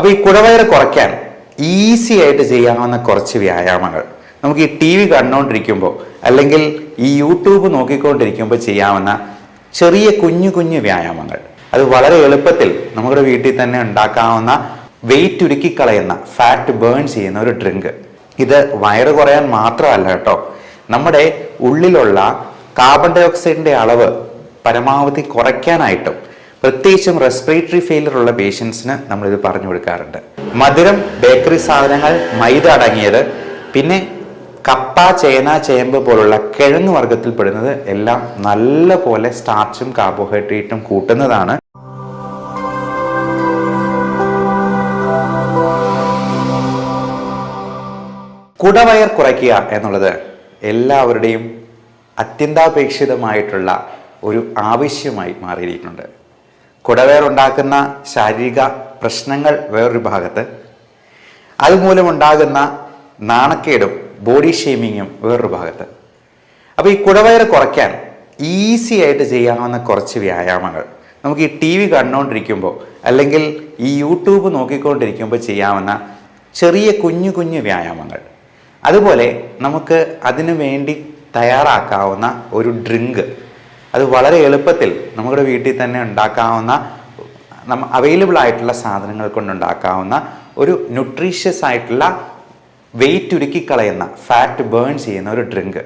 അപ്പോൾ ഈ കുടവയറ് കുറയ്ക്കാൻ ഈസി ആയിട്ട് ചെയ്യാവുന്ന കുറച്ച് വ്യായാമങ്ങൾ നമുക്ക് ഈ ടി വി കണ്ടുകൊണ്ടിരിക്കുമ്പോൾ അല്ലെങ്കിൽ ഈ യൂട്യൂബ് നോക്കിക്കൊണ്ടിരിക്കുമ്പോൾ ചെയ്യാവുന്ന ചെറിയ കുഞ്ഞു കുഞ്ഞു വ്യായാമങ്ങൾ, അത് വളരെ എളുപ്പത്തിൽ നമ്മുടെ വീട്ടിൽ തന്നെ ഉണ്ടാക്കാവുന്ന വെയിറ്റ് ഉരുക്കിക്കളയുന്ന, ഫാറ്റ് ബേൺ ചെയ്യുന്ന ഒരു ഡ്രിങ്ക്. ഇത് വയറ് കുറയാൻ മാത്രമല്ല കേട്ടോ, നമ്മുടെ ഉള്ളിലുള്ള കാർബൺ ഡൈ ഓക്സൈഡിന്റെ അളവ് പരമാവധി കുറയ്ക്കാനായിട്ടും പ്രത്യേകിച്ചും റെസ്പിറേറ്ററി ഫെയിലിയർ ഉള്ള പേഷ്യൻസിന് നമ്മളിത് പറഞ്ഞു കൊടുക്കാറുണ്ട്. മധുരം, ബേക്കറി സാധനങ്ങൾ, മൈദ അടങ്ങിയത്, പിന്നെ കപ്പ, ചേന, ചേമ്പ് പോലുള്ള കിഴങ്ങ് വർഗത്തിൽപ്പെടുന്നത് എല്ലാം നല്ല പോലെ സ്റ്റാർച്ചും കാർബോഹൈഡ്രേറ്റും കൂട്ടുന്നതാണ്. കുടവയർ കുറയ്ക്കുക എന്നുള്ളത് എല്ലാവരുടെയും അത്യന്താപേക്ഷിതമായിട്ടുള്ള ഒരു ആവശ്യമായി മാറിയിരിക്കുന്നുണ്ട്. കുടവയർ ഉണ്ടാക്കുന്ന ശാരീരിക പ്രശ്നങ്ങൾ വേറൊരു ഭാഗത്ത്, അതുമൂലമുണ്ടാകുന്ന നാണക്കേടും ബോഡി ഷെയ്മിങ്ങും വേറൊരു ഭാഗത്ത്. അപ്പോൾ ഈ കുടവയർ കുറയ്ക്കാൻ ഈസി ആയിട്ട് ചെയ്യാവുന്ന കുറച്ച് വ്യായാമങ്ങൾ നമുക്ക് ഈ ടി വി കണ്ടുകൊണ്ടിരിക്കുമ്പോൾ അല്ലെങ്കിൽ ഈ യൂട്യൂബ് നോക്കിക്കൊണ്ടിരിക്കുമ്പോൾ ചെയ്യാവുന്ന ചെറിയ കുഞ്ഞു കുഞ്ഞു വ്യായാമങ്ങൾ, അതുപോലെ നമുക്ക് അതിനു വേണ്ടി തയ്യാറാക്കാവുന്ന ഒരു ഡ്രിങ്ക്, അത് വളരെ എളുപ്പത്തിൽ നമ്മുടെ വീട്ടിൽ തന്നെ ഉണ്ടാക്കാവുന്ന, അവൈലബിൾ ആയിട്ടുള്ള സാധനങ്ങൾ കൊണ്ടുണ്ടാക്കാവുന്ന ഒരു ന്യൂട്രീഷ്യസ് ആയിട്ടുള്ള വെയിറ്റ് ഉരുക്കിക്കളയുന്ന, ഫാറ്റ് ബേൺ ചെയ്യുന്ന ഒരു ഡ്രിങ്ക്.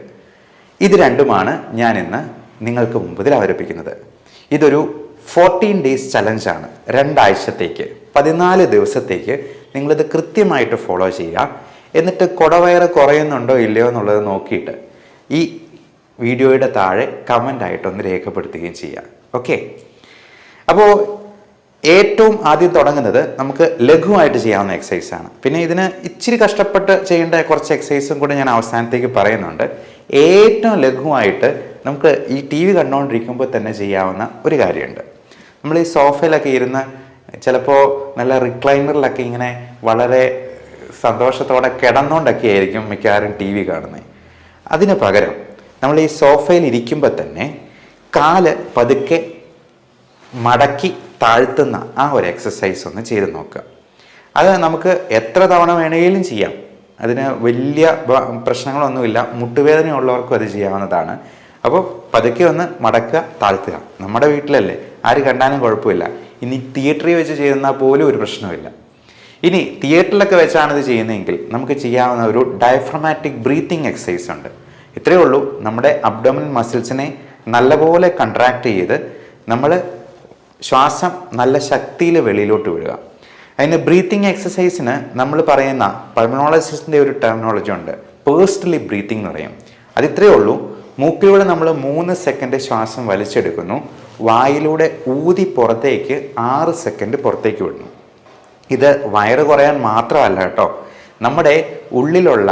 ഇത് രണ്ടുമാണ് ഞാൻ ഇന്ന് നിങ്ങൾക്ക് മുമ്പിൽ അവതരിപ്പിക്കുന്നത്. ഇതൊരു 14 ഡേയ്സ് ചലഞ്ചാണ്. 2 ആഴ്ചത്തേക്ക് 14 ദിവസത്തേക്ക് നിങ്ങളിത് കൃത്യമായിട്ട് ഫോളോ ചെയ്യുക. എന്നിട്ട് കുടവയറ് കുറയുന്നുണ്ടോ ഇല്ലയോ എന്നുള്ളത് നോക്കിയിട്ട് ഈ വീഡിയോയുടെ താഴെ കമൻ്റായിട്ടൊന്ന് രേഖപ്പെടുത്തുകയും ചെയ്യാം. ഓക്കെ, അപ്പോൾ ഏറ്റവും ആദ്യം തുടങ്ങുന്നത് നമുക്ക് ലഘുവായിട്ട് ചെയ്യാവുന്ന എക്സസൈസാണ്. പിന്നെ ഇതിന് ഇച്ചിരി കഷ്ടപ്പെട്ട് ചെയ്യേണ്ട കുറച്ച് എക്സസൈസും കൂടെ ഞാൻ അവസാനത്തേക്ക് പറയുന്നുണ്ട്. ഏറ്റവും ലഘുവായിട്ട് നമുക്ക് ഈ ടി വി കണ്ടുകൊണ്ടിരിക്കുമ്പോൾ തന്നെ ചെയ്യാവുന്ന ഒരു കാര്യമുണ്ട്. നമ്മൾ ഈ സോഫയിലൊക്കെ ഇരുന്ന് ചിലപ്പോൾ നല്ല റിക്ലൈനറിലൊക്കെ ഇങ്ങനെ വളരെ സന്തോഷത്തോടെ കിടന്നുകൊണ്ടൊക്കെ ആയിരിക്കും മിക്കവാറും ടി വി കാണുന്നത്. അതിന് പകരം നമ്മൾ ഈ സോഫയിൽ ഇരിക്കുമ്പോൾ തന്നെ കാല് പതുക്കെ മടക്കി താഴ്ത്തുന്ന ആ ഒരു എക്സസൈസ് ഒന്ന് ചെയ്ത് നോക്കുക. അത് നമുക്ക് എത്ര തവണ വേണമെങ്കിലും ചെയ്യാം. അതിന് വലിയ പ്രശ്നങ്ങളൊന്നുമില്ല. മുട്ടുവേദനയുള്ളവർക്കും അത് ചെയ്യാവുന്നതാണ്. അപ്പോൾ പതുക്കെ ഒന്ന് മടക്കുക, താഴ്ത്തുക. നമ്മുടെ വീട്ടിലല്ലേ, ആര് കണ്ടാലും കുഴപ്പമില്ല. ഇനി തിയേറ്ററിൽ വെച്ച് ചെയ്യുന്നാൽ പോലും ഒരു പ്രശ്നമില്ല. ഇനി തിയേറ്ററിലൊക്കെ വെച്ചാണ് ഇത് ചെയ്യുന്നതെങ്കിൽ നമുക്ക് ചെയ്യാവുന്ന ഒരു ഡയഫ്രമാറ്റിക് ബ്രീത്തിങ് എക്സസൈസ് ഉണ്ട്. ഇത്രയേ ഉള്ളൂ. നമ്മുടെ അബ്ഡോമിനൽ മസിൽസിനെ നല്ലപോലെ കൺട്രാക്ട് ചെയ്ത് നമ്മൾ ശ്വാസം നല്ല ശക്തിയിൽ വെളിയിലോട്ട് വിടുക. അതിന് ബ്രീത്തിങ് എക്സസൈസിന് നമ്മൾ പറയുന്ന പൾമണോളജിസ്റ്റിൻ്റെ ഒരു ടെർമിനോളജി ഉണ്ട്, പേഴ്സണലി ബ്രീത്തിങ് എന്ന് പറയും. അത് ഇത്രയേ ഉള്ളൂ. മൂക്കിലൂടെ നമ്മൾ 3 സെക്കൻഡ് ശ്വാസം വലിച്ചെടുക്കുന്നു, വായിലൂടെ ഊതി പുറത്തേക്ക് 6 സെക്കൻഡ് പുറത്തേക്ക് വിടുന്നു. ഇത് വയറ് കുറയാൻ മാത്രമല്ല കേട്ടോ, നമ്മുടെ ഉള്ളിലുള്ള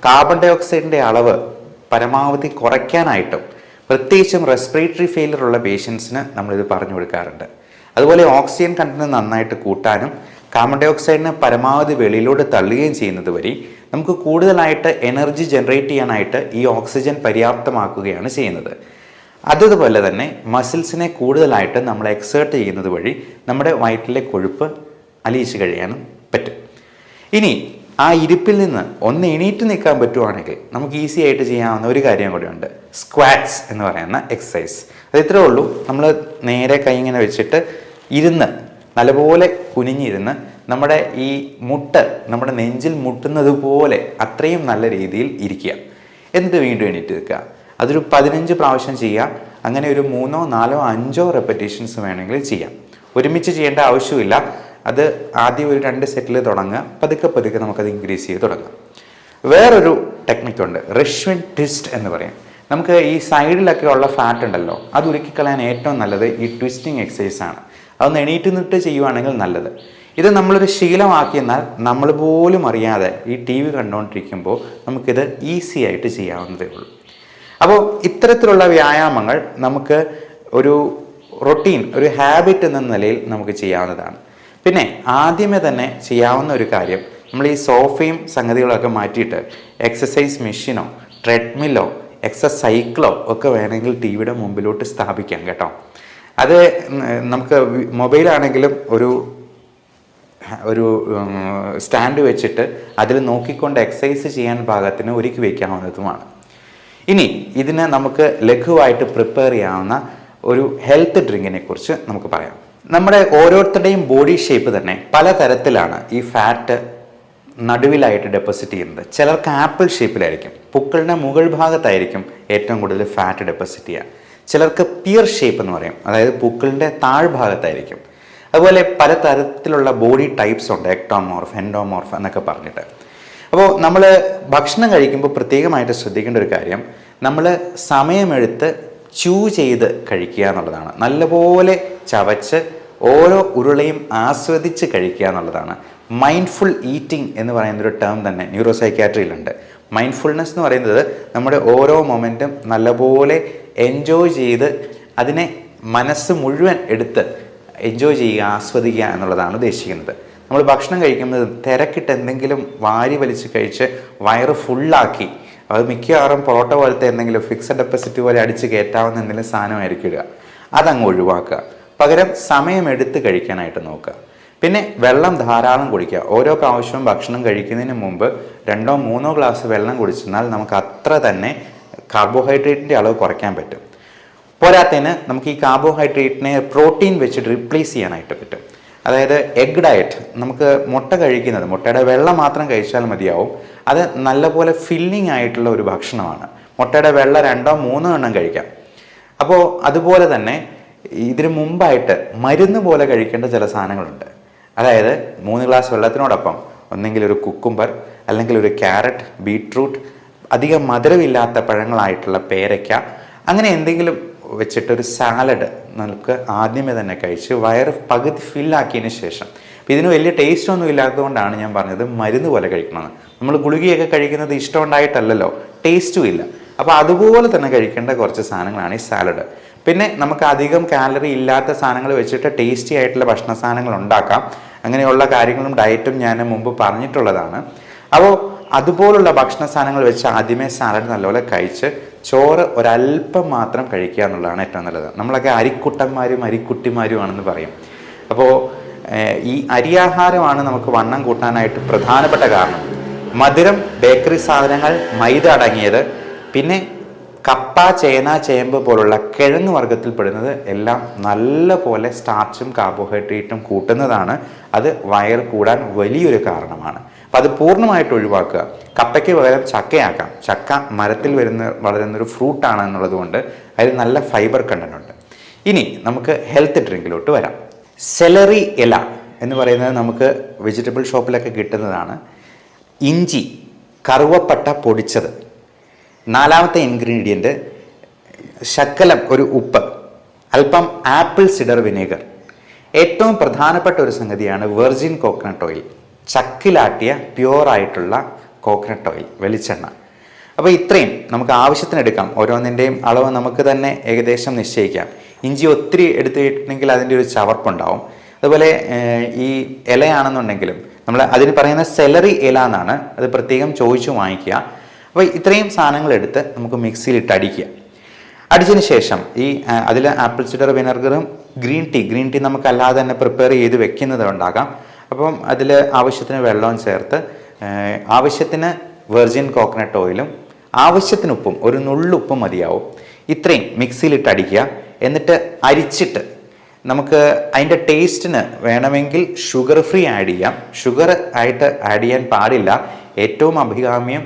കാർബൺ ഡൈ ഓക്സൈഡിൻ്റെ അളവ് പരമാവധി കുറയ്ക്കാനായിട്ടും പ്രത്യേകിച്ചും റെസ്പിറേറ്ററി ഫെയിലിയർ ഉള്ള പേഷ്യൻസിന് നമ്മളിത് പറഞ്ഞു കൊടുക്കാറുണ്ട്. അതുപോലെ ഓക്സിജൻ കണ്ടന്റ് നന്നായിട്ട് കൂട്ടാനും കാർബൺ ഡൈ ഓക്സൈഡിനെ പരമാവധി വെളിയിലോട്ട് തള്ളുകയും ചെയ്യുന്നത് വഴി നമുക്ക് കൂടുതലായിട്ട് എനർജി ജനറേറ്റ് ചെയ്യാനായിട്ട് ഈ ഓക്സിജൻ പര്യാപ്തമാക്കുകയാണ് ചെയ്യുന്നത്. അതുപോലെ തന്നെ മസിൽസിനെ കൂടുതലായിട്ട് നമ്മൾ എക്സേർട്ട് ചെയ്യുന്നത് വഴി നമ്മുടെ വയറ്റിലെ കൊഴുപ്പ് അലിയിച്ച് കഴിയാനും പറ്റും. ഇനി ആ ഇരിപ്പിൽ നിന്ന് ഒന്ന് എണീറ്റ് നിൽക്കാൻ പറ്റുവാണെങ്കിൽ നമുക്ക് ഈസി ആയിട്ട് ചെയ്യാവുന്ന ഒരു കാര്യം കൂടിയുണ്ട്, സ്ക്വാറ്റ്സ് എന്ന് പറയുന്ന എക്സസൈസ്. അത് ഇത്രേ ഉള്ളൂ. നമ്മൾ നേരെ കൈ ഇങ്ങനെ വെച്ചിട്ട് ഇരുന്ന് നല്ലപോലെ കുനിഞ്ഞിരുന്ന് നമ്മുടെ ഈ മുട്ട് നമ്മുടെ നെഞ്ചിൽ മുട്ടുന്നത് പോലെ അത്രയും നല്ല രീതിയിൽ ഇരിക്കുക. എന്നിട്ട് വീണ്ടും എണീറ്റ് നിൽക്കുക. അതൊരു 15 പ്രാവശ്യം ചെയ്യുക. അങ്ങനെ ഒരു 3, 4, 5 റെപ്പറ്റീഷൻസ് വേണമെങ്കിൽ ചെയ്യാം. ഒരുമിച്ച് ചെയ്യേണ്ട ആവശ്യമില്ല. അത് ആദ്യം ഒരു 2 സെറ്റിൽ തുടങ്ങുക, പതുക്കെ പതുക്കെ നമുക്കത് ഇൻക്രീസ് ചെയ്ത് തുടങ്ങാം. വേറൊരു ടെക്നിക്കുണ്ട്, റഷ്വിൻ ട്വിസ്റ്റ് എന്ന് പറയും. നമുക്ക് ഈ സൈഡിലൊക്കെ ഉള്ള ഫാറ്റ് ഉണ്ടല്ലോ, അത് ഉരുക്കിക്കളയാൻ ഏറ്റവും നല്ലത് ഈ ട്വിസ്റ്റിംഗ് എക്സസൈസ് ആണ്. അതൊന്ന് എണീറ്റ് നിന്നിട്ട് ചെയ്യുവാണെങ്കിൽ നല്ലത്. ഇത് നമ്മളൊരു ശീലമാക്കിയെന്നാൽ നമ്മൾ പോലും അറിയാതെ ഈ ടി വി കണ്ടുകൊണ്ടിരിക്കുമ്പോൾ നമുക്കിത് ഈസി ആയിട്ട് ചെയ്യാവുന്നതേ ഉള്ളൂ. അപ്പോൾ ഇത്തരത്തിലുള്ള വ്യായാമങ്ങൾ നമുക്ക് ഒരു റൊട്ടീൻ, ഒരു ഹാബിറ്റ് എന്ന നിലയിൽ നമുക്ക് ചെയ്യാവുന്നതാണ്. പിന്നെ ആദ്യമേ തന്നെ ചെയ്യാവുന്ന ഒരു കാര്യം, നമ്മൾ ഈ സോഫയും സംഗതികളൊക്കെ മാറ്റിയിട്ട് എക്സസൈസ് മെഷീനോ ട്രെഡ്മില്ലോ സൈക്കിളോ ഒക്കെ വേണമെങ്കിൽ ടി വിയുടെ മുമ്പിലോട്ട് സ്ഥാപിക്കാം കേട്ടോ. അത് നമുക്ക് മൊബൈലാണെങ്കിലും ഒരു ഒരു സ്റ്റാൻഡ് വെച്ചിട്ട് അതിൽ നോക്കിക്കൊണ്ട് എക്സസൈസ് ചെയ്യാൻ പാകത്തിന് ഒരുക്കി വയ്ക്കാവുന്നതുമാണ്. ഇനി ഇതിനെ നമുക്ക് ലഘുവായിട്ട് പ്രിപ്പയർ ചെയ്യാവുന്ന ഒരു ഹെൽത്ത് ഡ്രിങ്കിനെ കുറിച്ച് നമുക്ക് പറയാം. നമ്മുടെ ഓരോരുത്തരുടെയും ബോഡി ഷേപ്പ് തന്നെ പല തരത്തിലാണ് ഈ ഫാറ്റ് നടുവിലായിട്ട് ഡെപ്പോസിറ്റ് ചെയ്യുന്നത്. ചിലർക്ക് ആപ്പിൾ ഷേപ്പിലായിരിക്കും, പുക്കളുടെ മുകൾ ഭാഗത്തായിരിക്കും ഏറ്റവും കൂടുതൽ ഫാറ്റ് ഡെപ്പോസിറ്റ് ചെയ്യുക. ചിലർക്ക് പിയർ ഷേപ്പ് എന്ന് പറയും, അതായത് പുക്കളുടെ താഴ്ഭാഗത്തായിരിക്കും. അതുപോലെ പല തരത്തിലുള്ള ബോഡി ടൈപ്സ് ഉണ്ട്, എക്ടോമോർഫ്, എൻഡോമോർഫ് എന്നൊക്കെ പറഞ്ഞിട്ട്. അപ്പോൾ നമ്മൾ ഭക്ഷണം കഴിക്കുമ്പോൾ പ്രത്യേകമായിട്ട് ശ്രദ്ധിക്കേണ്ട ഒരു കാര്യം, നമ്മൾ സമയമെടുത്ത് ചൂ ചെയ്ത് കഴിക്കുക എന്നുള്ളതാണ്. നല്ലപോലെ ചവച്ച് ഓരോ ഉരുളയും ആസ്വദിച്ച് കഴിക്കുക എന്നുള്ളതാണ്. മൈൻഡ്ഫുൾ ഈറ്റിംഗ് എന്ന് പറയുന്നൊരു ടേം തന്നെ ന്യൂറോ സൈക്യാട്രിയിലുണ്ട്. മൈൻഡ്ഫുൾനെസ് എന്ന് പറയുന്നത് നമ്മുടെ ഓരോ മൊമെൻറ്റും നല്ലപോലെ എൻജോയ് ചെയ്ത് അതിനെ മനസ്സ് മുഴുവൻ എടുത്ത് എൻജോയ് ചെയ്യുക, ആസ്വദിക്കുക എന്നുള്ളതാണ് ഉദ്ദേശിക്കുന്നത്. നമ്മൾ ഭക്ഷണം കഴിക്കുന്നത് തിരക്കിട്ട് എന്തെങ്കിലും വാരി വലിച്ച് കഴിച്ച് വയറ് ഫുള്ളാക്കി, അത് മിക്കവാറും പൊറോട്ട പോലത്തെ എന്തെങ്കിലും ഫിക്സഡ് ഡെപ്പോസിറ്റ് പോലെ അടിച്ച് കയറ്റാവുന്ന എന്തെങ്കിലും സാധനമായിരിക്കും ഇടുക. അതങ്ങ് ഒഴിവാക്കുക. പകരം സമയമെടുത്ത് കഴിക്കാനായിട്ട് നോക്കുക. പിന്നെ വെള്ളം ധാരാളം കുടിക്കുക. ഓരോ പ്രാവശ്യവും ഭക്ഷണം കഴിക്കുന്നതിന് മുമ്പ് 2-3 ഗ്ലാസ് വെള്ളം കുടിച്ചെന്നാൽ നമുക്ക് അത്ര തന്നെ കാർബോഹൈഡ്രേറ്റിൻ്റെ അളവ് കുറയ്ക്കാൻ പറ്റും. പോരാത്തതിന് നമുക്ക് ഈ കാർബോഹൈഡ്രേറ്റിനെ പ്രോട്ടീൻ വെച്ചിട്ട് റീപ്ലേസ് ചെയ്യാനായിട്ട് പറ്റും. അതായത് എഗ് ഡയറ്റ്, നമുക്ക് മുട്ട കഴിക്കുന്നത്, മുട്ടയുടെ വെള്ള മാത്രം കഴിച്ചാൽ മതിയാവും. അത് നല്ലപോലെ ഫില്ലിംഗ് ആയിട്ടുള്ള ഒരു ഭക്ഷണമാണ്. മുട്ടയുടെ വെള്ള 2-3 എണ്ണം കഴിക്കാം. അപ്പോൾ അതുപോലെ തന്നെ ഇതിന് മുമ്പായിട്ട് മരുന്ന് പോലെ കഴിക്കേണ്ട ചില സാധനങ്ങളുണ്ട്. അതായത് 3 ഗ്ലാസ് വെള്ളത്തിനോടൊപ്പം ഒന്നെങ്കിൽ ഒരു കുക്കുംബർ, അല്ലെങ്കിൽ ഒരു ക്യാരറ്റ്, ബീട്രൂട്ട്, അധികം മധുരമില്ലാത്ത പഴങ്ങളായിട്ടുള്ള പേരയ്ക്ക, അങ്ങനെ എന്തെങ്കിലും വെച്ചിട്ടൊരു സാലഡ് നമുക്ക് ആദ്യമേ തന്നെ കഴിച്ച് വയറ് പകുതി ഫില്ലാക്കിയതിന് ശേഷം, അപ്പോൾ ഇതിന് വലിയ ടേസ്റ്റ് ഒന്നും ഇല്ലാത്തതുകൊണ്ടാണ് ഞാൻ പറഞ്ഞത് മരുന്ന് പോലെ കഴിക്കണമെന്ന്. നമ്മൾ ഗുളികയൊക്കെ കഴിക്കുന്നത് ഇഷ്ടമുണ്ടായിട്ടല്ലല്ലോ, ടേസ്റ്റും ഇല്ല. അപ്പോൾ അതുപോലെ തന്നെ കഴിക്കേണ്ട കുറച്ച് സാധനങ്ങളാണ് ഈ സാലഡ്. പിന്നെ നമുക്ക് അധികം കാലറി ഇല്ലാത്ത സാധനങ്ങൾ വെച്ചിട്ട് ടേസ്റ്റി ആയിട്ടുള്ള ഭക്ഷണ സാധനങ്ങൾ ഉണ്ടാക്കാം. അങ്ങനെയുള്ള കാര്യങ്ങളും ഡയറ്റും ഞാൻ മുമ്പ് പറഞ്ഞിട്ടുള്ളതാണ്. അപ്പോൾ അതുപോലുള്ള ഭക്ഷണ സാധനങ്ങൾ വെച്ച് ആദ്യമേ സാലഡ് നല്ലപോലെ കഴിച്ച് ചോറ് ഒരല്പം മാത്രം കഴിക്കുക എന്നുള്ളതാണ് ഏറ്റവും നല്ലത്. നമ്മളൊക്കെ അരിക്കുട്ടന്മാരും അരിക്കുട്ടിമാരുമാണെന്ന് പറയും. അപ്പോൾ ഈ അരിയാഹാരമാണ് നമുക്ക് വണ്ണം കൂട്ടാനായിട്ട് പ്രധാനപ്പെട്ട കാരണം. മധുരം, ബേക്കറി സാധനങ്ങൾ, മൈദ അടങ്ങിയത്, പിന്നെ കപ്പ, ചേന, ചേമ്പ് പോലുള്ള കിഴങ്ങ് വർഗ്ഗത്തിൽപ്പെടുന്നത് എല്ലാം നല്ല പോലെ സ്റ്റാർച്ചും കാർബോഹൈഡ്രേറ്റും കൂട്ടുന്നതാണ്. അത് വയർ കൂടാൻ വലിയൊരു കാരണമാണ്. അപ്പം അത് പൂർണ്ണമായിട്ട് ഒഴിവാക്കുക. കപ്പയ്ക്ക് പകരം ചക്കയാക്കാം. ചക്ക മരത്തിൽ വളരുന്നൊരു ഫ്രൂട്ടാണ് എന്നുള്ളത് കൊണ്ട് അതിൽ നല്ല ഫൈബർ കണ്ടന്റ് ഉണ്ട്. ഇനി നമുക്ക് ഹെൽത്ത് ഡ്രിങ്കിലോട്ട് വരാം. സെലറി ഇല എന്ന് പറയുന്നത് നമുക്ക് വെജിറ്റബിൾ ഷോപ്പിലൊക്കെ കിട്ടുന്നതാണ്. ഇഞ്ചി, കറുവപ്പട്ട പൊടിച്ചത്. 4ാമത്തെ ഇൻഗ്രീഡിയൻറ്റ് ശകലം ഒരു ഉപ്പ്, അല്പം ആപ്പിൾ സിഡർ വിനേഗർ. ഏറ്റവും പ്രധാനപ്പെട്ട ഒരു സംഗതിയാണ് വെർജിൻ കോക്കനട്ട് ഓയിൽ, ചക്കിലാട്ടിയ പ്യുവറായിട്ടുള്ള കോക്കനട്ട് ഓയിൽ, വെളിച്ചെണ്ണ. അപ്പോൾ ഇത്രയും നമുക്ക് ആവശ്യത്തിനെടുക്കാം. ഓരോന്നിൻ്റെയും അളവ് നമുക്ക് തന്നെ ഏകദേശം നിശ്ചയിക്കാം. ഇഞ്ചി ഒത്തിരി എടുത്തിട്ടുണ്ടെങ്കിൽ അതിൻ്റെ ഒരു ചവർപ്പുണ്ടാവും. അതുപോലെ ഈ ഇലയാണെന്നുണ്ടെങ്കിലും നമ്മൾ അതിന് പറയുന്ന സെലറി ഇല എന്നാണ്, അത് പ്രത്യേകം ചോദിച്ചു വാങ്ങിക്കുക. അപ്പോൾ ഇത്രയും സാധനങ്ങൾ എടുത്ത് നമുക്ക് മിക്സിയിലിട്ട് അടിക്കുക. അടിച്ചതിന് ശേഷം ഈ അതിൽ ആപ്പിൾ സിഡർ വിനെഗറും ഗ്രീൻ ടീ നമുക്ക് അല്ലാതെ തന്നെ പ്രിപ്പയർ ചെയ്ത് വെക്കുന്നത് ഉണ്ടാകാം. അപ്പം അതിൽ ആവശ്യത്തിന് വെള്ളവും ചേർത്ത് ആവശ്യത്തിന് വെർജിൻ കോക്കനട്ട് ഓയിലും ആവശ്യത്തിന് ഉപ്പും, ഒരു നുള്ളുപ്പും മതിയാവും. ഇത്രയും മിക്സിയിലിട്ട് അടിക്കുക. എന്നിട്ട് അരിച്ചിട്ട് നമുക്ക് അതിൻ്റെ ടേസ്റ്റിന് വേണമെങ്കിൽ ഷുഗർ ഫ്രീ ആഡ് ചെയ്യാം. ഷുഗർ ആയിട്ട് ആഡ് ചെയ്യാൻ പാടില്ല. ഏറ്റവും അഭികാമ്യം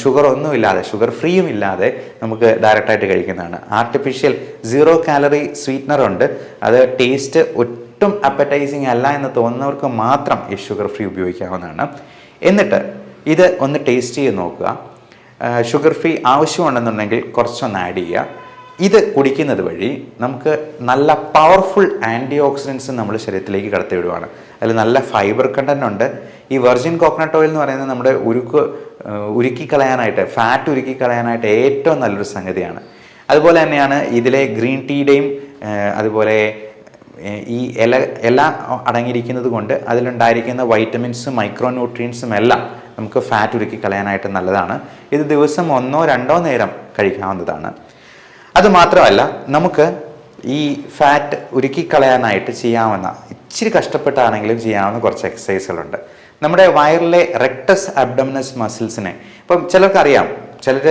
ഷുഗർ ഒന്നുമില്ലാതെ, ഷുഗർ ഫ്രീയും ഇല്ലാതെ നമുക്ക് ഡയറക്റ്റായിട്ട് കഴിക്കുന്നതാണ്. ആർട്ടിഫിഷ്യൽ 0 കാലറി സ്വീറ്റ്നർ ഉണ്ട്. അത് ടേസ്റ്റ് ഒട്ടും അപ്പറ്റൈസിങ് അല്ല എന്ന് തോന്നുന്നവർക്ക് മാത്രം ഈ ഷുഗർ ഫ്രീ ഉപയോഗിക്കാവുന്നതാണ്. എന്നിട്ട് ഇത് ഒന്ന് ടേസ്റ്റ് ചെയ്ത് നോക്കുക. ഷുഗർ ഫ്രീ ആവശ്യമുണ്ടെന്നുണ്ടെങ്കിൽ കുറച്ചൊന്ന് ആഡ് ചെയ്യുക. ഇത് കുടിക്കുന്നത് വഴി നമുക്ക് നല്ല പവർഫുൾ ആൻറ്റി ഓക്സിഡൻസ് നമ്മൾ ശരീരത്തിലേക്ക് കടത്തിവിടുവാണ്. അതിൽ നല്ല ഫൈബർ കണ്ടന്റ് ഉണ്ട്. ഈ വെർജിൻ കോക്കനട്ട് ഓയിൽ എന്ന് പറയുന്നത് നമ്മുടെ ഉരുക്കിക്കളയാനായിട്ട്, ഫാറ്റ് ഉരുക്കിക്കളയാനായിട്ട് ഏറ്റവും നല്ലൊരു സംഗതിയാണ്. അതുപോലെ തന്നെയാണ് ഇതിലെ ഗ്രീൻ ടീയുടെയും അതുപോലെ ഈ ഇല അടങ്ങിയിരിക്കുന്നത് കൊണ്ട് അതിലുണ്ടായിരിക്കുന്ന വൈറ്റമിൻസും മൈക്രോ ന്യൂട്രിയൻസും എല്ലാം നമുക്ക് ഫാറ്റ് ഉരുക്കിക്കളയാനായിട്ട് നല്ലതാണ്. ഇത് ദിവസം 1-2 നേരം കഴിക്കാവുന്നതാണ്. അതുമാത്രമല്ല, നമുക്ക് ഈ ഫാറ്റ് ഉരുക്കിക്കളയാനായിട്ട് ചെയ്യാവുന്ന ഇച്ചിരി കഷ്ടപ്പെട്ടാണെങ്കിലും ചെയ്യാവുന്ന കുറച്ച് എക്സസൈസുകളുണ്ട്. നമ്മുടെ വയറിലെ റെക്ടസ് അബ്ഡോമിനസ് മസിൽസിനെ ഇപ്പം ചിലർക്കറിയാം, ചിലർ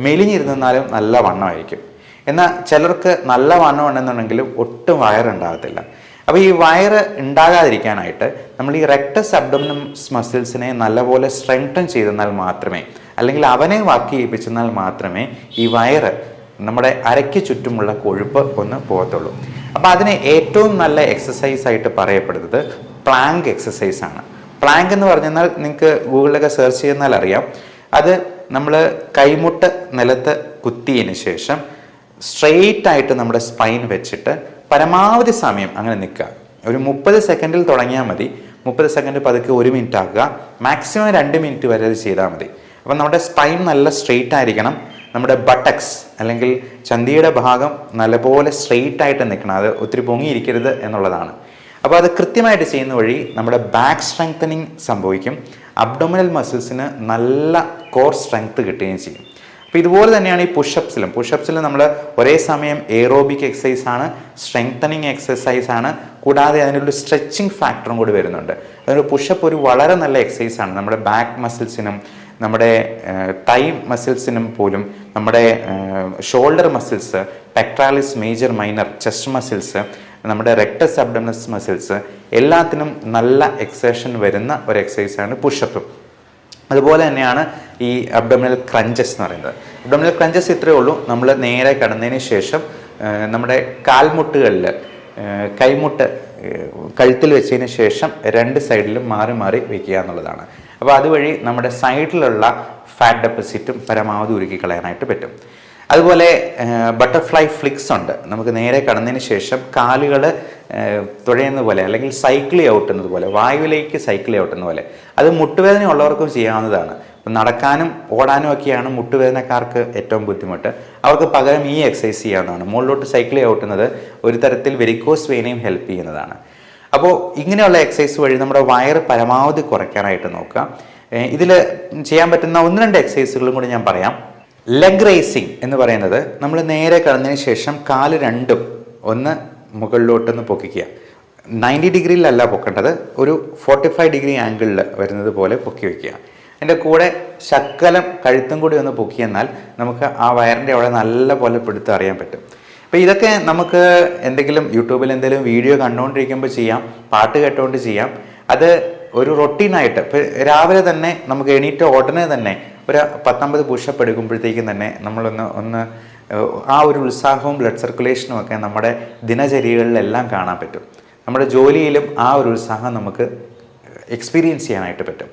മെലിഞ്ഞിരുന്നാലും നല്ല വണ്ണമായിരിക്കും, എന്നാൽ ചിലർക്ക് നല്ല വണ്ണം ഉണ്ടെന്നുണ്ടെങ്കിലും ഒട്ടും വയറുണ്ടാകത്തില്ല. അപ്പോൾ ഈ വയറ് ഉണ്ടാകാതിരിക്കാനായിട്ട് നമ്മൾ ഈ റെക്ടസ് അബ്ഡോമിനസ് മസിൽസിനെ നല്ലപോലെ സ്ട്രെങ്തൻ ചെയ്തെന്നാൽ മാത്രമേ, അല്ലെങ്കിൽ അവനെ വർക്ക് ചെയ്യിപ്പിച്ചെന്നാൽ മാത്രമേ ഈ വയറ് നമ്മുടെ അരയ്ക്ക് ചുറ്റുമുള്ള കൊഴുപ്പ് ഒന്ന് പോകത്തുള്ളൂ. അപ്പോൾ അതിന് ഏറ്റവും നല്ല എക്സസൈസ് ആയിട്ട് പറയപ്പെടുന്നത് പ്ലാങ്ക് എക്സസൈസ് ആണ്. പ്ലാങ്ക് എന്ന് പറഞ്ഞാൽ നിങ്ങൾക്ക് ഗൂഗിളിലൊക്കെ സെർച്ച് ചെയ്യുന്നാൽ അറിയാം. അത് നമ്മൾ കൈമുട്ട് നിലത്ത് കുത്തിയതിന് ശേഷം സ്ട്രെയിറ്റ് ആയിട്ട് നമ്മുടെ സ്പൈൻ വെച്ചിട്ട് പരമാവധി സമയം അങ്ങനെ നിൽക്കുക. ഒരു 30 സെക്കൻഡിൽ തുടങ്ങിയാൽ മതി. 30 സെക്കൻഡ് പതുക്കെ 1 മിനിറ്റ് ആക്കുക. മാക്സിമം 2 മിനിറ്റ് വരെ അത് ചെയ്താൽ മതി. അപ്പം നമ്മുടെ സ്പൈൻ നല്ല സ്ട്രെയിറ്റ് ആയിരിക്കണം. നമ്മുടെ ബട്ടക്സ് അല്ലെങ്കിൽ ചന്തിയുടെ ഭാഗം നല്ലപോലെ സ്ട്രെയിറ്റ് ആയിട്ട് നിൽക്കണം. അത് ഒത്തിരി പൊങ്ങിയിരിക്കരുത് എന്നുള്ളതാണ്. അപ്പോൾ അത് കൃത്യമായിട്ട് ചെയ്യുന്ന വഴി നമ്മുടെ ബാക്ക് സ്ട്രെങ്തനിങ് സംഭവിക്കും. അബ്ഡോമിനൽ മസിൽസിന് നല്ല കോർ സ്ട്രെങ്ത് കിട്ടുകയും ചെയ്യും. അപ്പോൾ ഇതുപോലെ തന്നെയാണ് ഈ പുഷപ്സിലും നമ്മൾ ഒരേ സമയം എയറോബിക് എക്സസൈസ് ആണ്, സ്ട്രെങ്തനിങ് എക്സസൈസ് ആണ്, കൂടാതെ അതിനൊരു സ്ട്രെച്ചിങ് ഫാക്ടറും കൂടി വരുന്നുണ്ട്. അതൊരു പുഷപ്പ് ഒരു വളരെ നല്ല എക്സസൈസ് ആണ്. നമ്മുടെ ബാക്ക് മസിൽസിനും നമ്മുടെ തൈ മസിൽസിനും പോലും, നമ്മുടെ shoulder muscles, pectoralis major minor, chest muscles, നമ്മുടെ റെക്ടസ് അബ്ഡോമിനസ് മസിൽസ് എല്ലാത്തിനും നല്ല എക്സേഷൻ വരുന്ന ഒരു എക്സസൈസാണ് പുഷപ്പ്. അതുപോലെ തന്നെയാണ് ഈ അബ്ഡോമിനൽ ക്രഞ്ചസ് എന്ന് പറയുന്നത്. അബ്ഡോമിനൽ ക്രഞ്ചസ് ഇത്രയേ ഉള്ളൂ. നമ്മൾ നേരെ കിടന്നതിന് ശേഷം നമ്മുടെ കാൽമുട്ടുകളിൽ കൈമുട്ട് കഴുത്തിൽ വെച്ചതിന് ശേഷം 2 സൈഡിലും മാറി മാറി വയ്ക്കുക എന്നുള്ളതാണ്. അപ്പോൾ അതുവഴി നമ്മുടെ സൈഡിലുള്ള ഫാറ്റ് ഡെപ്പോസിറ്റും പരമാവധി ഉരുക്കി കളയാനായിട്ട് പറ്റും. അതുപോലെ ബട്ടർഫ്ലൈ ഫ്ലിക്സ് ഉണ്ട്. നമുക്ക് നേരെ കടന്നതിന് ശേഷം കാലുകൾ തുഴയുന്ന പോലെ അല്ലെങ്കിൽ സൈക്കിൾ ഔട്ടുന്നത് പോലെ, വായുവിലേക്ക് സൈക്കിൾ ഔട്ടുന്ന പോലെ, അത് മുട്ടുവേദന ഉള്ളവർക്കും ചെയ്യാവുന്നതാണ്. നടക്കാനും ഓടാനും ഒക്കെയാണ് മുട്ടുവേദനക്കാർക്ക് ഏറ്റവും ബുദ്ധിമുട്ട്. അവർക്ക് പകരം ഈ എക്സസൈസ് ചെയ്യാവുന്നതാണ്. മുകളിലോട്ട് സൈക്കിൾ ഔട്ടുന്നത് ഒരു തരത്തിൽ വെരിക്കോസ് വെയിനെയും ഹെൽപ്പ് ചെയ്യുന്നതാണ്. അപ്പോൾ ഇങ്ങനെയുള്ള എക്സസൈസ് വഴി നമ്മുടെ വയറ് പരമാവധി കുറയ്ക്കാനായിട്ട് നോക്കുക. ഇതിൽ ചെയ്യാൻ പറ്റുന്ന 1-2 എക്സസൈസുകളും കൂടി ഞാൻ പറയാം. ലെഗ് റേസിംഗ് എന്ന് പറയുന്നത് നമ്മൾ നേരെ കിടന്നതിന് ശേഷം കാല് രണ്ടും ഒന്ന് മുകളിലോട്ടൊന്ന് പൊക്കിക്കുക. 90 ഡിഗ്രിയിലല്ല പൊക്കേണ്ടത്, ഒരു 45 ഡിഗ്രി ആംഗിളിൽ വരുന്നത് പോലെ പൊക്കി വയ്ക്കുക. അതിൻ്റെ കൂടെ ശക്കലം കഴുത്തും കൂടി ഒന്ന് പൊക്കിയെന്നാൽ നമുക്ക് ആ വയറിൻ്റെ അവിടെ നല്ല പോലെ പിടുത്തറിയാൻ പറ്റും. അപ്പോൾ ഇതൊക്കെ നമുക്ക് എന്തെങ്കിലും യൂട്യൂബിൽ എന്തെങ്കിലും വീഡിയോ കണ്ടുകൊണ്ടിരിക്കുമ്പോൾ ചെയ്യാം, പാട്ട് കേട്ടുകൊണ്ട് ചെയ്യാം. അത് ഒരു റൊട്ടീനായിട്ട് ഇപ്പോൾ രാവിലെ തന്നെ നമുക്ക് എണീറ്റ ഉടനെ തന്നെ ഒരു 19 പുഷപ്പ് എടുക്കുമ്പോഴത്തേക്കും തന്നെ നമ്മളൊന്ന് ആ ഒരു ഉത്സാഹവും ബ്ലഡ് സർക്കുലേഷനും ഒക്കെ നമ്മുടെ ദിനചര്യകളിലെല്ലാം കാണാൻ പറ്റും. നമ്മുടെ ജോലിയിലും ആ ഒരു ഉത്സാഹം നമുക്ക് എക്സ്പീരിയൻസ് ചെയ്യാനായിട്ട് പറ്റും.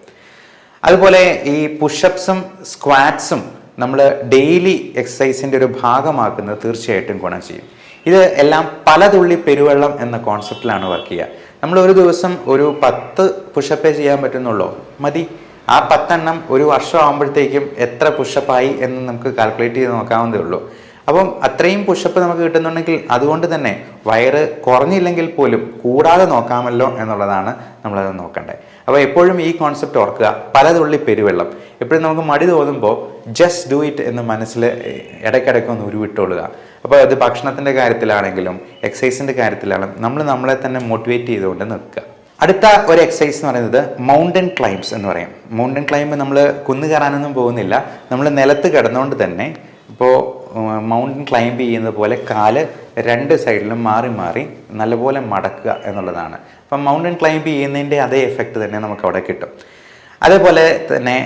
അതുപോലെ ഈ പുഷപ്സും സ്ക്വാറ്റ്സും നമ്മൾ ഡെയിലി എക്സസൈസിൻ്റെ ഒരു ഭാഗമാക്കുന്നത് തീർച്ചയായിട്ടും ഗുണം ചെയ്യും. ഇത് എല്ലാം പല തുള്ളി പെരുവെള്ളം എന്ന കോൺസെപ്റ്റിലാണ് വർക്ക് ചെയ്യുക. നമ്മൾ ഒരു ദിവസം ഒരു 10 പുഷപ്പേ ചെയ്യാൻ പറ്റുന്നുള്ളൂ, മതി. ആ 10 എണ്ണം ഒരു വർഷം ആകുമ്പോഴത്തേക്കും എത്ര പുഷപ്പായി എന്ന് നമുക്ക് കാൽക്കുലേറ്റ് ചെയ്ത് നോക്കാവുന്നതേ ഉള്ളൂ. അപ്പം അത്രയും പുഷപ്പ് നമുക്ക് കിട്ടുന്നുണ്ടെങ്കിൽ അതുകൊണ്ട് തന്നെ വയറ് കുറഞ്ഞില്ലെങ്കിൽ പോലും കൂടാതെ നോക്കാമല്ലോ എന്നുള്ളതാണ് നമ്മളത് നോക്കേണ്ടത്. അപ്പോൾ എപ്പോഴും ഈ കോൺസെപ്റ്റ് ഓർക്കുക, പലതുള്ളി പെരുവെള്ളം. എപ്പോഴും നമുക്ക് മടി തോന്നുമ്പോൾ ജസ്റ്റ് ഡു ഇറ്റ് എന്ന് മനസ്സിൽ ഇടയ്ക്കിടയ്ക്കൊന്ന് ഉരുവിട്ടുകൊള്ളുക. അപ്പോൾ അത് ഭക്ഷണത്തിൻ്റെ കാര്യത്തിലാണെങ്കിലും എക്സസൈസിൻ്റെ കാര്യത്തിലാണെങ്കിലും നമ്മൾ നമ്മളെ തന്നെ മോട്ടിവേറ്റ് ചെയ്തുകൊണ്ട് നിൽക്കുക. അടുത്ത ഒരു എക്സസൈസ് എന്ന് പറയുന്നത് മൗണ്ടൻ ക്ലൈംബ്സ് എന്ന് പറയും. മൗണ്ടൻ ക്ലൈംബ് നമ്മൾ കുന്നു കയറാനൊന്നും പോകുന്നില്ല, നമ്മൾ നിലത്ത് കിടന്നുകൊണ്ട് തന്നെ ഇപ്പോൾ മൗണ്ടൻ ക്ലൈംബ് ചെയ്യുന്നത് പോലെ കാല് 2 സൈഡിലും മാറി മാറി നല്ലപോലെ മടക്കുക എന്നുള്ളതാണ്. അപ്പം മൗണ്ടൻ ക്ലൈംബ് ചെയ്യുന്നതിൻ്റെ അതേ എഫക്റ്റ് തന്നെ നമുക്ക് അവിടെ കിട്ടും. അതേപോലെ തന്നെ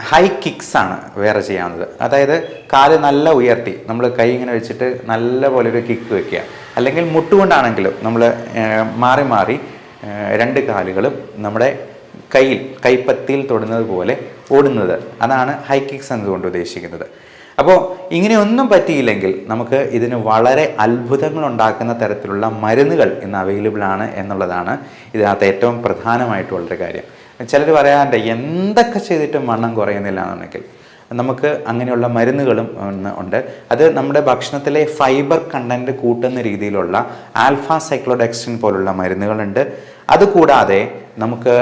ഹൈ കിക്സ് ആണ് വേറെ ചെയ്യാവുന്നത്. അതായത് കാല് നല്ല ഉയർത്തി നമ്മൾ കൈ ഇങ്ങനെ വെച്ചിട്ട് നല്ല പോലെ ഒരു കിക്ക് വെക്കുക, അല്ലെങ്കിൽ മുട്ടുകൊണ്ടാണെങ്കിലും നമ്മൾ മാറി മാറി 2 കാലുകളും നമ്മുടെ കൈപ്പത്തിയിൽ തൊടുന്നത് പോലെ ഓടുന്നത്, അതാണ് ഹൈ കിക്സ് എന്നതുകൊണ്ട് ഉദ്ദേശിക്കുന്നത്. അപ്പോൾ ഇങ്ങനെയൊന്നും പറ്റിയില്ലെങ്കിൽ നമുക്ക് ഇതിന് വളരെ അത്ഭുതങ്ങൾ ഉണ്ടാക്കുന്ന തരത്തിലുള്ള മരുന്നുകൾ ഇന്ന് അവൈലബിൾ ആണ് എന്നുള്ളതാണ് ഇതിനകത്ത് ഏറ്റവും പ്രധാനമായിട്ടുള്ളൊരു കാര്യം. ചിലർ പറയാറുണ്ട് എന്തൊക്കെ ചെയ്തിട്ടും വണ്ണം കുറയുന്നില്ല എന്നുണ്ടെങ്കിൽ നമുക്ക് അങ്ങനെയുള്ള മരുന്നുകളും ഉണ്ട്. അത് നമ്മുടെ ഭക്ഷണത്തിലെ ഫൈബർ കണ്ടന്റ് കൂട്ടുന്ന രീതിയിലുള്ള ആൽഫ സൈക്ലോഡെക്സിൻ പോലുള്ള മരുന്നുകളുണ്ട്. അതുകൂടാതെ നമുക്ക്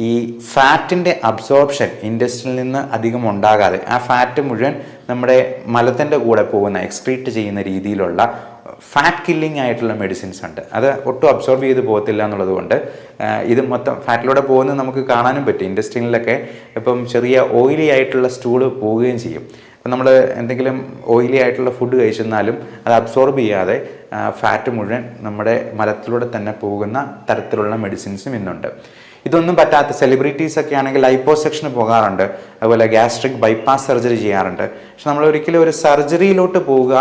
ഈ ഫാറ്റിൻ്റെ അബ്സോർപ്ഷൻ ഇൻഡസ്ട്രിയിൽ നിന്ന് അധികം ഉണ്ടാകാതെ ആ ഫാറ്റ് മുഴുവൻ നമ്മുടെ മലത്തിൻ്റെ കൂടെ പോകുന്ന എക്സ്ക്രീറ്റ് ചെയ്യുന്ന രീതിയിലുള്ള ഫാറ്റ് കില്ലിംഗ് ആയിട്ടുള്ള മെഡിസിൻസ് ഉണ്ട്. അത് ഒട്ടും അബ്സോർബ് ചെയ്ത് പോകത്തില്ല എന്നുള്ളത് കൊണ്ട് ഇത് മൊത്തം ഫാറ്റിലൂടെ പോകുന്നത് നമുക്ക് കാണാനും പറ്റും. ഇൻഡസ്ട്രീനിലൊക്കെ ഇപ്പം ചെറിയ ഓയിലി ആയിട്ടുള്ള സ്റ്റൂള് പോവുകയും ചെയ്യും. അപ്പം നമ്മൾ എന്തെങ്കിലും ഓയിലി ആയിട്ടുള്ള ഫുഡ് കഴിച്ചെന്നാലും അത് അബ്സോർബ് ചെയ്യാതെ ഫാറ്റ് മുഴുവൻ നമ്മുടെ മലത്തിലൂടെ തന്നെ പോകുന്ന തരത്തിലുള്ള മെഡിസിൻസും ഇന്നുണ്ട്. ഇതൊന്നും പറ്റാത്ത സെലിബ്രിറ്റീസ് ഒക്കെ ആണെങ്കിൽ ലൈപ്പോസെക്ഷന് പോകാറുണ്ട്, അതുപോലെ ഗ്യാസ്ട്രിക് ബൈപ്പാസ് സർജറി ചെയ്യാറുണ്ട്. പക്ഷെ നമ്മൾ ഒരിക്കലും ഒരു സർജറിയിലോട്ട് പോവുക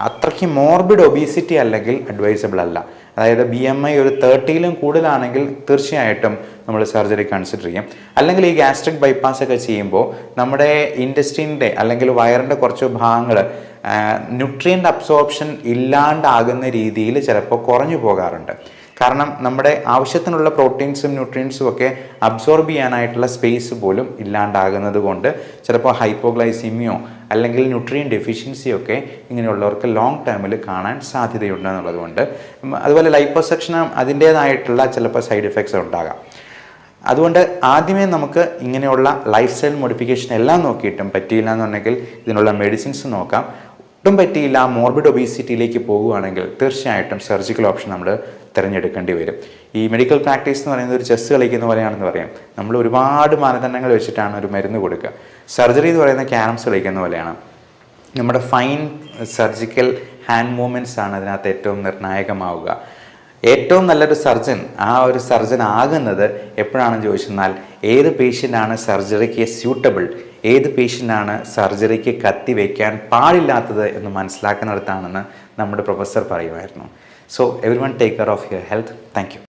അത്രയ്ക്ക് മോർബിഡ് ഒബീസിറ്റി അല്ലെങ്കിൽ അഡ്വൈസബിൾ അല്ല. അതായത് BMI ഒരു 30-ലും കൂടുതലാണെങ്കിൽ തീർച്ചയായിട്ടും നമ്മൾ സർജറി കൺസിഡർ ചെയ്യും. അല്ലെങ്കിൽ ഈ ഗ്യാസ്ട്രിക് ബൈപ്പാസ് ഒക്കെ ചെയ്യുമ്പോൾ നമ്മുടെ ഇൻറ്റസ്റ്റൈനിൻ്റെ അല്ലെങ്കിൽ വയറിൻ്റെ കുറച്ച് ഭാഗങ്ങൾ ന്യൂട്രിയൻ്റ് അബ്സോർപ്ഷൻ ഇല്ലാണ്ടാകുന്ന രീതിയിൽ ചിലപ്പോൾ കുറഞ്ഞു പോകാറുണ്ട്. കാരണം നമ്മുടെ ആവശ്യത്തിനുള്ള പ്രോട്ടീൻസും ന്യൂട്രിയൻസും ഒക്കെ അബ്സോർബ് ചെയ്യാനായിട്ടുള്ള സ്പേസ് പോലും ഇല്ലാണ്ടാകുന്നത് കൊണ്ട് ചിലപ്പോൾ ഹൈപ്പോഗ്ലൈസീമിയോ അല്ലെങ്കിൽ ന്യൂട്രിയൻ ഡെഫിഷ്യൻസിയൊക്കെ ഇങ്ങനെയുള്ളവർക്ക് ലോങ് ടേമിൽ കാണാൻ സാധ്യതയുണ്ട് എന്നുള്ളതുകൊണ്ട്. അതുപോലെ ലൈപ്പോസെക്ഷന് അതിൻ്റേതായിട്ടുള്ള ചിലപ്പോൾ സൈഡ് എഫക്ട്സ് ഉണ്ടാകാം. അതുകൊണ്ട് ആദ്യമേ നമുക്ക് ഇങ്ങനെയുള്ള ലൈഫ് സ്റ്റൈൽ മോഡിഫിക്കേഷൻ എല്ലാം നോക്കിയിട്ടും പറ്റിയില്ല എന്നുണ്ടെങ്കിൽ ഇതിനുള്ള മെഡിസിൻസ് നോക്കാം. ഒട്ടും പറ്റിയില്ല, മോർബിഡ് ഒബീസിറ്റിയിലേക്ക് പോകുകയാണെങ്കിൽ തീർച്ചയായിട്ടും സർജിക്കൽ ഓപ്ഷൻ നമ്മൾ തിരഞ്ഞെടുക്കേണ്ടി വരും. ഈ മെഡിക്കൽ പ്രാക്ടീസ് എന്ന് പറയുന്നത് ഒരു ചെസ്സ് കളിക്കുന്ന പോലെയാണെന്ന് പറയാം. നമ്മൾ ഒരുപാട് മാനദണ്ഡങ്ങൾ വെച്ചിട്ടാണ് ഒരു മരുന്ന് കൊടുക്കുക. സർജറി എന്ന് പറയുന്ന ക്യാരംസ് കളിക്കുന്ന പോലെയാണ്. നമ്മുടെ ഫൈൻ സർജിക്കൽ ഹാൻഡ് മൂവ്മെൻറ്റ്സ് ആണ് അതിനകത്ത് ഏറ്റവും നിർണായകമാവുക. ഏറ്റവും നല്ലൊരു സർജൻ ഒരു സർജൻ ആകുന്നത് എപ്പോഴാണെന്ന് ചോദിച്ചെന്നാൽ ഏത് പേഷ്യൻ്റാണ് സർജറിക്ക് സ്യൂട്ടബിൾ, ഏത് പേഷ്യൻ്റാണ് സർജറിക്ക് കത്തി വയ്ക്കാൻ പാടില്ലാത്തത് എന്ന് മനസ്സിലാക്കുന്നിടത്താണെന്ന് നമ്മുടെ പ്രൊഫസർ പറയുമായിരുന്നു. So everyone take care of your health. Thank you.